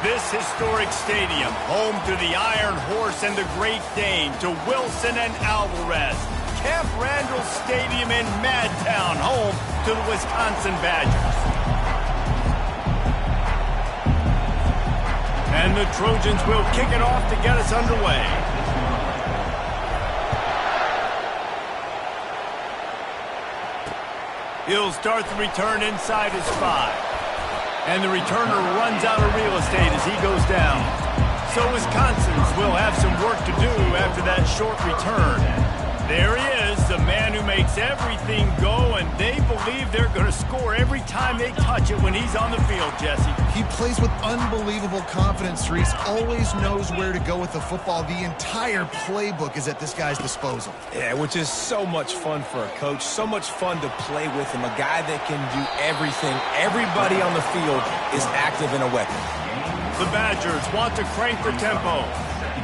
This historic stadium, home to the Iron Horse and the Great Dane, to Wilson and Alvarez. Camp Randall Stadium in Madtown, home to the Wisconsin Badgers. And the Trojans will kick it off to get us underway. He'll start the return inside his 5. And the returner runs out of real estate as he goes down. So Wisconsin's will have some work to do after that short return. There he is, the man who makes everything go, and they believe they're going to score every time they touch it when he's on the field, Jesse. He plays with unbelievable confidence, Reese. Always knows where to go with the football. The entire playbook is at this guy's disposal. Yeah, which is so much fun for a coach. So much fun to play with him. A guy that can do everything. Everybody on the field is active in a weapon. The Badgers want to crank the tempo.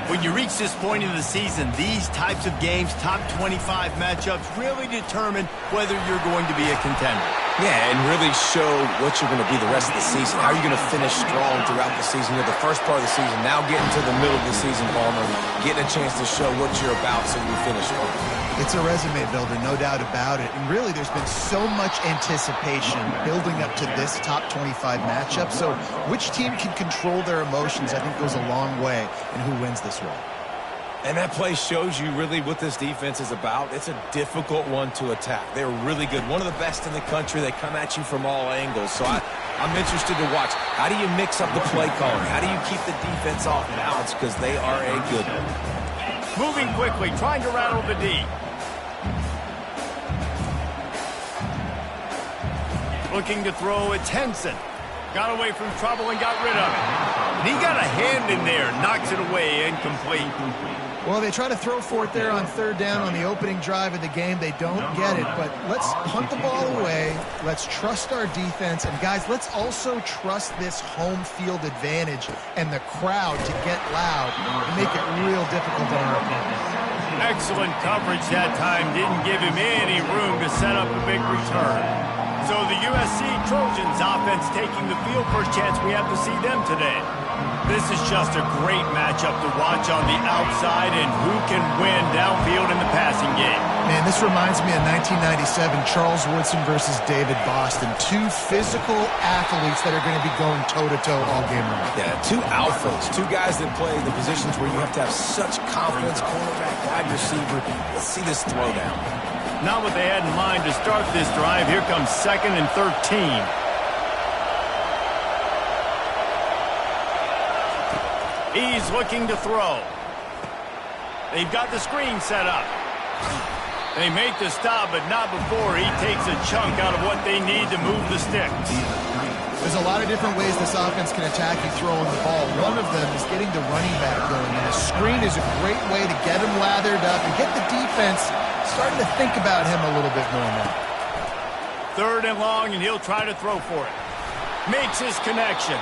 When you reach this point in the season, these types of games, top 25 matchups, really determine whether you're going to be a contender. Yeah, and really show what you're going to be the rest of the season. How are you going to finish strong throughout the season? You're the first part of the season, now getting to the middle of the season, Palmer, getting a chance to show what you're about so you finish strong. It's a resume builder, no doubt about it. And really, there's been so much anticipation building up to this top 25 matchup. So which team can control their emotions, I think, goes a long way in who wins this one. And that play shows you really what this defense is about. It's a difficult one to attack. They're really good. One of the best in the country. They come at you from all angles. So I'm interested to watch. How do you mix up the play calling? How do you keep the defense off balance? Because they are a good one. Moving quickly, trying to rattle the D. Looking to throw, it's Henson. Got away from trouble and got rid of it. And he got a hand in there, knocks it away, incomplete. Well, they try to throw for it there on third down on the opening drive of the game. They don't get it, but let's punt the ball away. Let's trust our defense. And, guys, let's also trust this home field advantage and the crowd to get loud and make it real difficult on our opponents. Excellent coverage that time. Didn't give him any room to set up a big return. So the USC Trojans offense taking the field. First chance we have to see them today. This is just a great matchup to watch on the outside, and who can win downfield in the passing game. Man, this reminds me of 1997, Charles Woodson versus David Boston. Two physical athletes that are going to be going toe-to-toe all game long. Yeah, two alphas, two guys that play the positions where you have to have such confidence, cornerback, wide receiver. Let's see this throwdown. Not what they had in mind to start this drive. Here comes 2nd and 13. He's looking to throw. They've got the screen set up. They make the stop, but not before he takes a chunk out of what they need to move the sticks. There's a lot of different ways this offense can attack you throwing the ball. One of them is getting the running back going, and a screen is a great way to get him lathered up and get the defense starting to think about him a little bit more now. 3rd and long, and he'll try to throw for it. Makes his connection.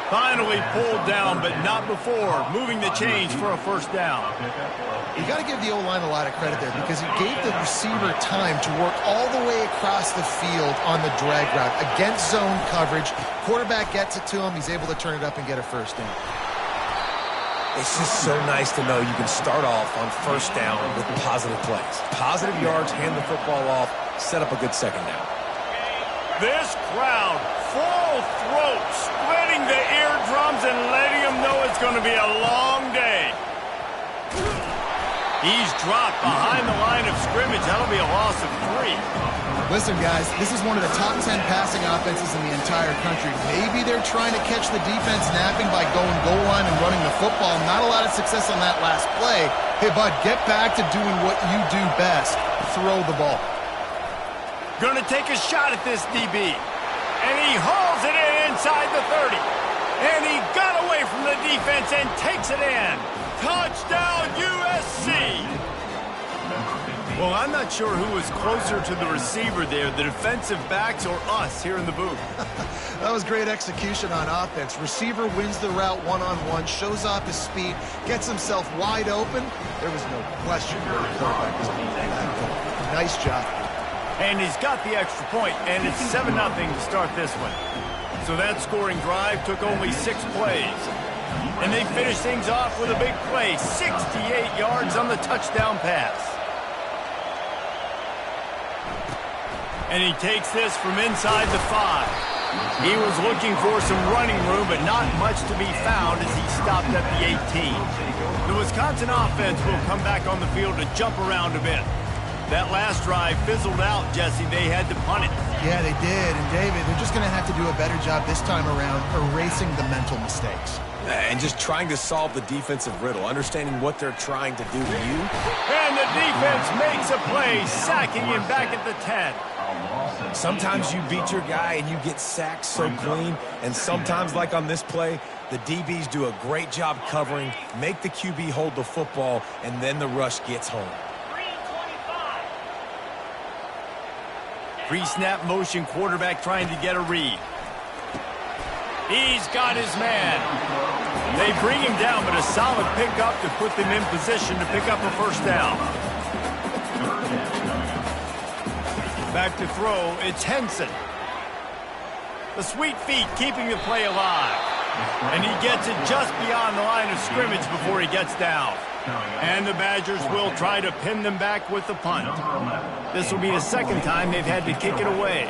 Finally pulled down, but not before moving the chains for a first down. You got to give the O-line a lot of credit there because he gave the receiver time to work all the way across the field on the drag route against zone coverage. Quarterback gets it to him. He's able to turn it up and get a first down. It's just so nice to know you can start off on first down with positive plays. Positive yards, hand the football off, set up a good second down. This crowd, full throat, splitting the eardrums and letting them know it's going to be a long day. He's dropped behind the line of scrimmage. That'll be a loss of 3. Listen, guys, this is one of the top 10 passing offenses in the entire country. Maybe they're trying to catch the defense napping by going goal line and running the football. Not a lot of success on that last play. Hey, bud, get back to doing what you do best. Throw the ball. Going to take a shot at this DB. And he hauls it in inside the 30. And he got away from the defense and takes it in. Touchdown, USC! Well, I'm not sure who was closer to the receiver there, the defensive backs or us here in the booth. That was great execution on offense. Receiver wins the route one-on-one, shows off his speed, gets himself wide open. There was no question where the quarterback was beating that goal. Nice job. And he's got the extra point, and it's 7-0 to start this one. So that scoring drive took only 6 plays. And they finished things off with a big play, 68 yards on the touchdown pass. And he takes this from inside the 5. He was looking for some running room, but not much to be found as he stopped at the 18. The Wisconsin offense will come back on the field to jump around a bit. That last drive fizzled out, Jesse. They had to punt it. Yeah, they did. And, David, they're just going to have to do a better job this time around erasing the mental mistakes. And just trying to solve the defensive riddle, understanding what they're trying to do to you. And the defense makes a play, sacking him back at the 10. Sometimes you beat your guy and you get sacked so clean, and sometimes, like on this play, the DBs do a great job covering, make the QB hold the football, and then the rush gets home. Pre-snap motion, quarterback trying to get a read. He's got his man. They bring him down, but a solid pickup to put them in position to pick up a first down. Back to throw, it's Henson. The sweet feet keeping the play alive. And he gets it just beyond the line of scrimmage before he gets down. And the Badgers will try to pin them back with the punt. This will be the second time they've had to kick it away.